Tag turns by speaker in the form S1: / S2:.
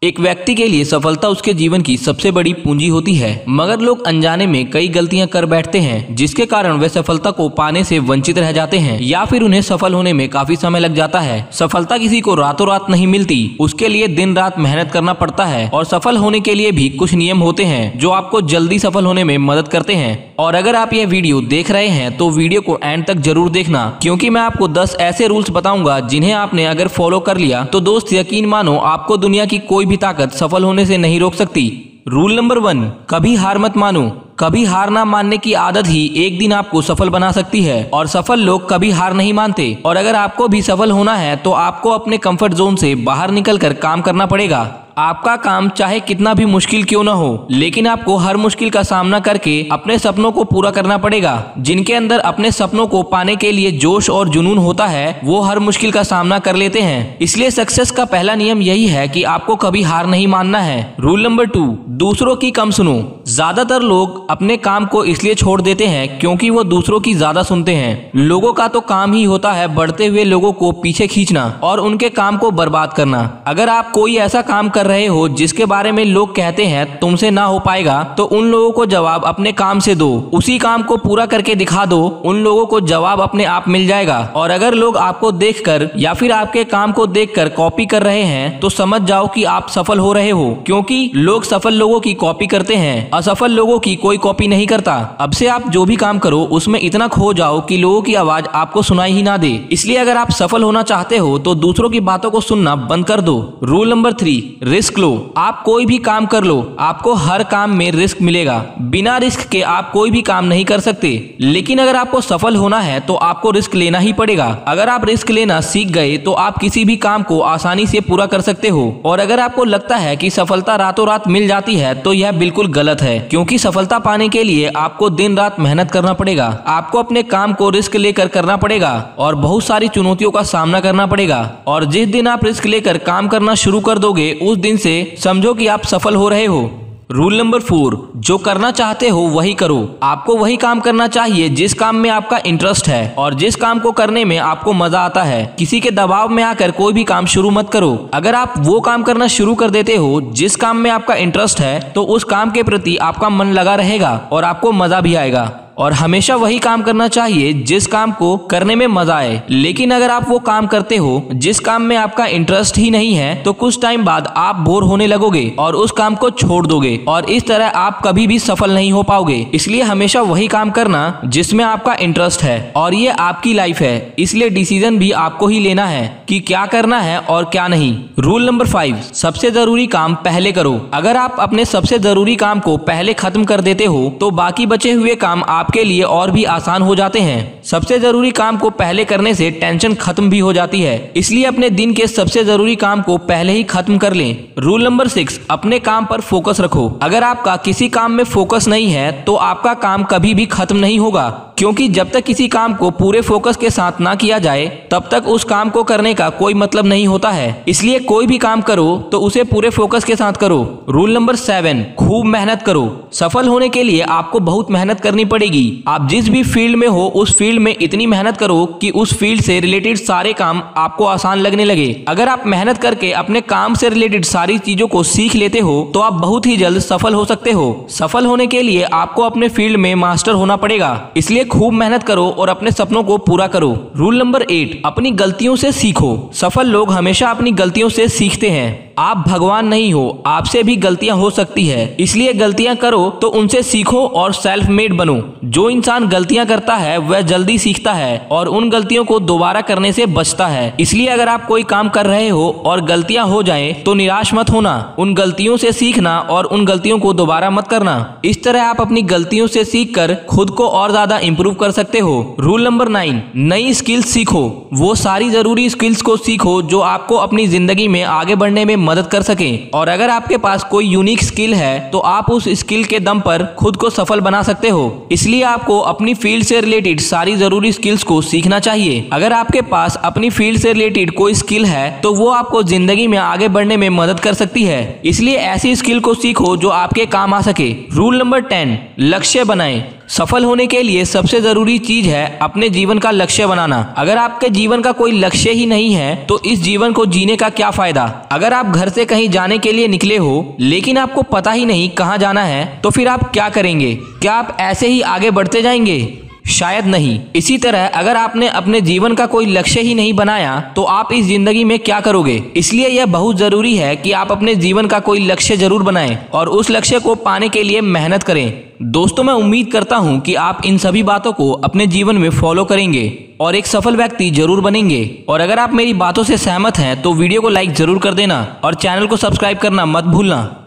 S1: एक व्यक्ति के लिए सफलता उसके जीवन की सबसे बड़ी पूंजी होती है, मगर लोग अनजाने में कई गलतियां कर बैठते हैं जिसके कारण वे सफलता को पाने से वंचित रह जाते हैं या फिर उन्हें सफल होने में काफी समय लग जाता है। सफलता किसी को रातों रात नहीं मिलती, उसके लिए दिन रात मेहनत करना पड़ता है और सफल होने के लिए भी कुछ नियम होते हैं जो आपको जल्दी सफल होने में मदद करते हैं। और अगर आप यह वीडियो देख रहे हैं तो वीडियो को एंड तक जरूर देखना, क्योंकि मैं आपको 10 ऐसे रूल्स बताऊंगा जिन्हें आपने अगर फॉलो कर लिया तो दोस्त यकीन मानो आपको दुनिया की कोई भी ताकत सफल होने से नहीं रोक सकती। रूल नंबर 1, कभी हार मत मानो। कभी हार ना मानने की आदत ही एक दिन आपको सफल बना सकती है और सफल लोग कभी हार नहीं मानते। और अगर आपको भी सफल होना है तो आपको अपने कंफर्ट जोन से बाहर निकलकर काम करना पड़ेगा। आपका काम चाहे कितना भी मुश्किल क्यों ना हो, लेकिन आपको हर मुश्किल का सामना करके अपने सपनों को पूरा करना पड़ेगा। जिनके अंदर अपने सपनों को पाने के लिए जोश और जुनून होता है वो हर मुश्किल का सामना कर लेते हैं। इसलिए सक्सेस का पहला नियम यही है कि आपको कभी हार नहीं मानना है। रूल नंबर 2, दूसरों की कम सुनो। ज्यादातर लोग अपने काम को इसलिए छोड़ देते हैं क्योंकि वो दूसरों की ज्यादा सुनते हैं। लोगों का तो काम ही होता है बढ़ते हुए लोगों को पीछे खींचना और उनके काम को बर्बाद करना। अगर आप कोई ऐसा काम कर रहे हो जिसके बारे में लोग कहते हैं तुमसे ना हो पाएगा, तो उन लोगों को जवाब अपने काम से दो। उसी काम को पूरा करके दिखा दो, उन लोगों को जवाब अपने आप मिल जाएगा। और अगर लोग आपको देखकर या फिर आपके काम को देखकर कॉपी कर रहे हैं तो समझ जाओ कि आप सफल हो रहे हो, क्योंकि लोग सफल लोगों की कॉपी करते हैं, असफल लोगों की कोई कॉपी नहीं करता। अब से आप जो भी काम करो उसमें इतना खो जाओ कि लोगों की आवाज आपको सुनाई ही ना दे। इसलिए अगर आप सफल होना चाहते हो तो दूसरों की बातों को सुनना बंद कर दो। रूल नंबर 3, रिस्क लो। आप कोई भी काम कर लो, आपको हर काम में रिस्क मिलेगा। बिना रिस्क के आप कोई भी काम नहीं कर सकते, लेकिन अगर आपको सफल होना है तो आपको रिस्क लेना ही पड़ेगा। अगर आप रिस्क लेना सीख गए तो आप किसी भी काम को आसानी से पूरा कर सकते हो। और अगर आपको लगता है कि सफलता रातों रात मिल जाती है तो यह बिल्कुल गलत है, क्योंकि सफलता पाने के लिए आपको दिन रात मेहनत करना पड़ेगा। आपको अपने काम को रिस्क लेकर करना पड़ेगा और बहुत सारी चुनौतियों का सामना करना पड़ेगा। और जिस दिन आप रिस्क लेकर काम करना शुरू कर दोगे उस दिन से समझो कि आप सफल हो रहे हो। रूल नंबर 4, जो करना चाहते हो वही करो। आपको वही काम करना चाहिए जिस काम में आपका इंटरेस्ट है और जिस काम को करने में आपको मजा आता है। किसी के दबाव में आकर कोई भी काम शुरू मत करो। अगर आप वो काम करना शुरू कर देते हो जिस काम में आपका इंटरेस्ट है तो उस काम के प्रति आपका मन लगा रहेगा और आपको मजा भी आएगा। और हमेशा वही काम करना चाहिए जिस काम को करने में मजा आए। लेकिन अगर आप वो काम करते हो जिस काम में आपका इंटरेस्ट ही नहीं है तो कुछ टाइम बाद आप बोर होने लगोगे और उस काम को छोड़ दोगे और इस तरह आप कभी भी सफल नहीं हो पाओगे। इसलिए हमेशा वही काम करना जिसमें आपका इंटरेस्ट है और ये आपकी लाइफ है, इसलिए डिसीजन भी आपको ही लेना है कि क्या करना है और क्या नहीं। रूल नंबर 5, सबसे जरूरी काम पहले करो। अगर आप अपने सबसे जरूरी काम को पहले खत्म कर देते हो तो बाकी बचे हुए काम आपके लिए और भी आसान हो जाते हैं। सबसे जरूरी काम को पहले करने से टेंशन खत्म भी हो जाती है, इसलिए अपने दिन के सबसे जरूरी काम को पहले ही खत्म कर लें। रूल नंबर 6, अपने काम पर फोकस रखो। अगर आपका किसी काम में फोकस नहीं है तो आपका काम कभी भी खत्म नहीं होगा, क्योंकि जब तक किसी काम को पूरे फोकस के साथ ना किया जाए तब तक उस काम को करने का कोई मतलब नहीं होता है। इसलिए कोई भी काम करो तो उसे पूरे फोकस के साथ करो। रूल नंबर 7, खूब मेहनत करो। सफल होने के लिए आपको बहुत मेहनत करनी पड़ेगी। आप जिस भी फील्ड में हो उस फील्ड में इतनी मेहनत करो कि उस फील्ड से रिलेटेड सारे काम आपको आसान लगने लगे। अगर आप मेहनत करके अपने काम से रिलेटेड सारी चीजों को सीख लेते हो तो आप बहुत ही जल्द सफल हो सकते हो। सफल होने के लिए आपको अपने फील्ड में मास्टर होना पड़ेगा, इसलिए खूब मेहनत करो और अपने सपनों को पूरा करो। रूल नंबर 8, अपनी गलतियों से सीखो। सफल लोग हमेशा अपनी गलतियों से सीखते हैं। आप भगवान नहीं हो, आपसे भी गलतियां हो सकती है, इसलिए गलतियां करो तो उनसे सीखो और सेल्फ मेड बनो। जो इंसान गलतियां करता है वह जल्दी सीखता है और उन गलतियों को दोबारा करने से बचता है। इसलिए अगर आप कोई काम कर रहे हो और गलतियां हो जाएं तो निराश मत होना, उन गलतियों से सीखना और उन गलतियों को दोबारा मत करना। इस तरह आप अपनी गलतियों से सीखकर खुद को और ज्यादा इंप्रूव कर सकते हो। रूल नंबर 9, नई स्किल्स सीखो। वो सारी जरूरी स्किल्स को सीखो जो आपको अपनी जिंदगी में आगे बढ़ने में मदद कर सके। और अगर आपके पास कोई यूनिक स्किल है तो आप उस स्किल के दम पर खुद को सफल बना सकते हो। इसलिए आपको अपनी फील्ड से रिलेटेड सारी जरूरी स्किल्स को सीखना चाहिए। अगर आपके पास अपनी फील्ड से रिलेटेड कोई स्किल है तो वो आपको जिंदगी में आगे बढ़ने में मदद कर सकती है, इसलिए ऐसी स्किल को सीखो जो आपके काम आ सके। रूल नंबर 10, लक्ष्य बनाएं। सफल होने के लिए सबसे जरूरी चीज है अपने जीवन का लक्ष्य बनाना। अगर आपके जीवन का कोई लक्ष्य ही नहीं है तो इस जीवन को जीने का क्या फायदा। अगर आप घर से कहीं जाने के लिए निकले हो लेकिन आपको पता ही नहीं कहाँ जाना है, तो फिर आप क्या करेंगे? क्या आप ऐसे ही आगे बढ़ते जाएंगे? शायद नहीं। इसी तरह अगर आपने अपने जीवन का कोई लक्ष्य ही नहीं बनाया तो आप इस जिंदगी में क्या करोगे? इसलिए यह बहुत जरूरी है कि आप अपने जीवन का कोई लक्ष्य जरूर बनाएं और उस लक्ष्य को पाने के लिए मेहनत करें। दोस्तों, मैं उम्मीद करता हूं कि आप इन सभी बातों को अपने जीवन में फॉलो करेंगे और एक सफल व्यक्ति जरूर बनेंगे। और अगर आप मेरी बातों से सहमत हैं तो वीडियो को लाइक जरूर कर देना और चैनल को सब्सक्राइब करना मत भूलना।